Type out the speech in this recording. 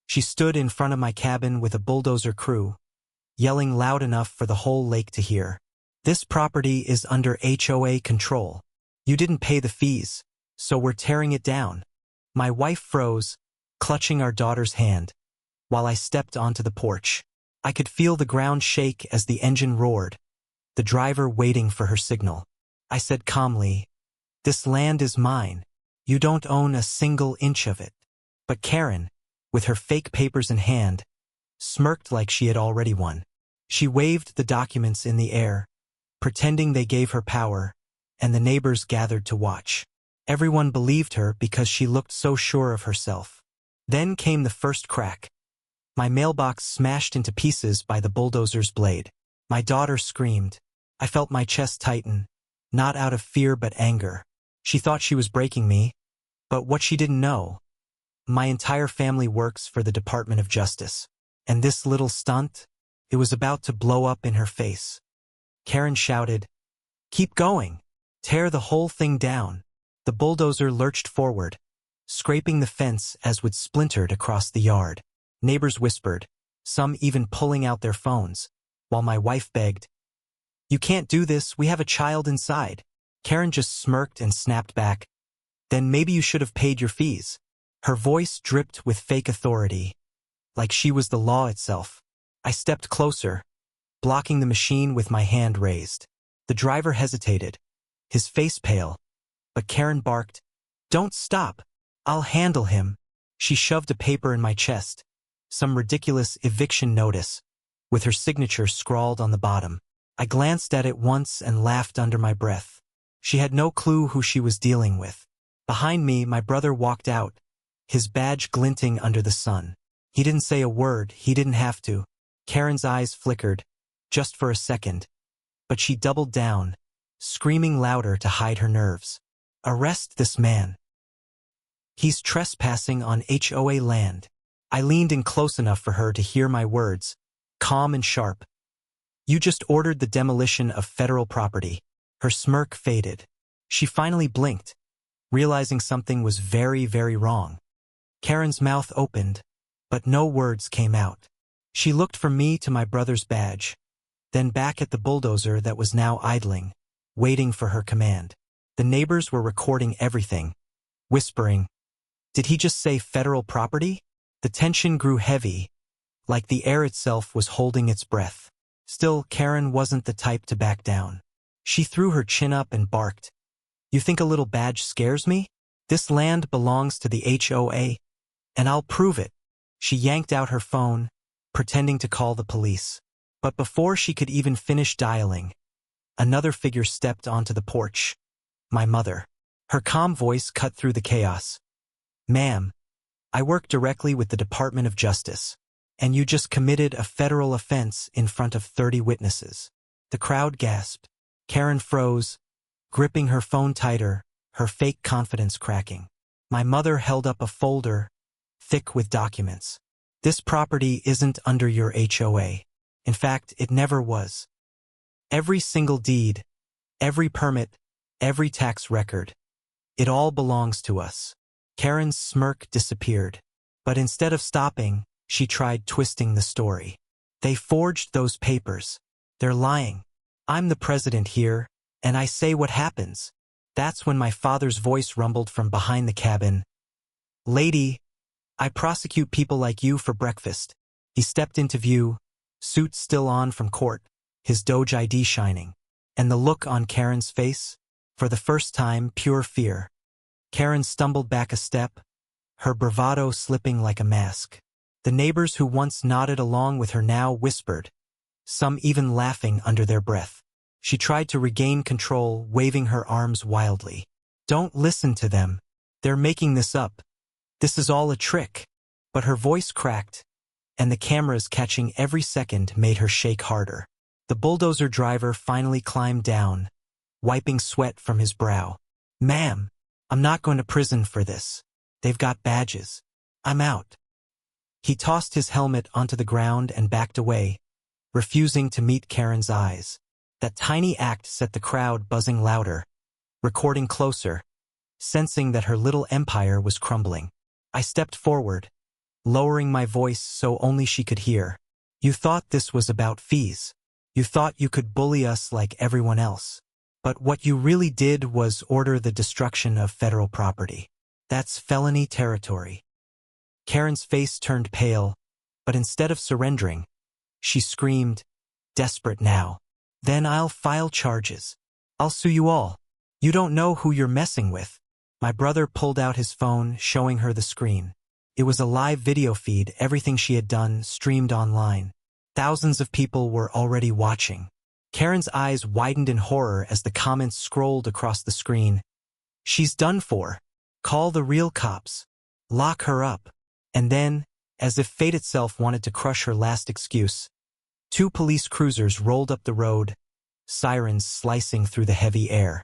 She stood in front of my cabin with a bulldozer crew, yelling loud enough for the whole lake to hear. "This property is under HOA control. You didn't pay the fees, so we're tearing it down." My wife froze, clutching our daughter's hand, while I stepped onto the porch. I could feel the ground shake as the engine roared, the driver waiting for her signal. I said calmly, "This land is mine. You don't own a single inch of it." But Karen, with her fake papers in hand, smirked like she had already won. She waved the documents in the air, pretending they gave her power, and the neighbors gathered to watch. Everyone believed her because she looked so sure of herself. Then came the first crack. My mailbox smashed into pieces by the bulldozer's blade. My daughter screamed. I felt my chest tighten, not out of fear but anger. She thought she was breaking me, but what she didn't know, my entire family works for the Department of Justice. And this little stunt, it was about to blow up in her face. Karen shouted, "Keep going! Tear the whole thing down!" The bulldozer lurched forward, scraping the fence as wood splintered across the yard. Neighbors whispered, some even pulling out their phones, while my wife begged, "You can't do this, we have a child inside." Karen just smirked and snapped back, "Then maybe you should have paid your fees." Her voice dripped with fake authority, like she was the law itself. I stepped closer, blocking the machine with my hand raised. The driver hesitated, his face pale, but Karen barked, "Don't stop. I'll handle him." She shoved a paper in my chest, some ridiculous eviction notice, with her signature scrawled on the bottom. I glanced at it once and laughed under my breath. She had no clue who she was dealing with. Behind me, my brother walked out, his badge glinting under the sun. He didn't say a word, he didn't have to. Karen's eyes flickered, just for a second, but she doubled down, screaming louder to hide her nerves. "Arrest this man. He's trespassing on HOA land." I leaned in close enough for her to hear my words, calm and sharp. "You just ordered the demolition of federal property." Her smirk faded. She finally blinked, realizing something was very, very wrong. Karen's mouth opened, but no words came out. She looked from me to my brother's badge, then back at the bulldozer that was now idling, waiting for her command. The neighbors were recording everything, whispering, "Did he just say federal property?" The tension grew heavy, like the air itself was holding its breath. Still, Karen wasn't the type to back down. She threw her chin up and barked, "You think a little badge scares me? This land belongs to the HOA, and I'll prove it." She yanked out her phone, pretending to call the police. But before she could even finish dialing, another figure stepped onto the porch. My mother. Her calm voice cut through the chaos. "Ma'am, I work directly with the Department of Justice, and you just committed a federal offense in front of 30 witnesses." The crowd gasped. Karen froze, gripping her phone tighter, her fake confidence cracking. My mother held up a folder, thick with documents. "This property isn't under your HOA. In fact, it never was. Every single deed, every permit, every tax record, it all belongs to us." Karen's smirk disappeared, but instead of stopping, she tried twisting the story. "They forged those papers. They're lying. I'm the president here, and I say what happens." That's when my father's voice rumbled from behind the cabin. "Lady, I prosecute people like you for breakfast." He stepped into view, suit still on from court, his DOJ ID shining, and the look on Karen's face, for the first time, pure fear. Karen stumbled back a step, her bravado slipping like a mask. The neighbors who once nodded along with her now whispered, some even laughing under their breath. She tried to regain control, waving her arms wildly. "Don't listen to them. They're making this up. This is all a trick." But her voice cracked, and the cameras catching every second made her shake harder. The bulldozer driver finally climbed down, wiping sweat from his brow. "Ma'am, I'm not going to prison for this. They've got badges. I'm out." He tossed his helmet onto the ground and backed away, refusing to meet Karen's eyes. That tiny act set the crowd buzzing louder, recording closer, sensing that her little empire was crumbling. I stepped forward, lowering my voice so only she could hear. You thought this was about fees. You thought you could bully us like everyone else. But what you really did was order the destruction of federal property. That's felony territory. Karen's face turned pale, but instead of surrendering, she screamed, desperate now. Then I'll file charges. I'll sue you all. You don't know who you're messing with. My brother pulled out his phone, showing her the screen. It was a live video feed, everything she had done streamed online. Thousands of people were already watching. Karen's eyes widened in horror as the comments scrolled across the screen. She's done for. Call the real cops. Lock her up. And then, as if fate itself wanted to crush her last excuse, 2 police cruisers rolled up the road, sirens slicing through the heavy air.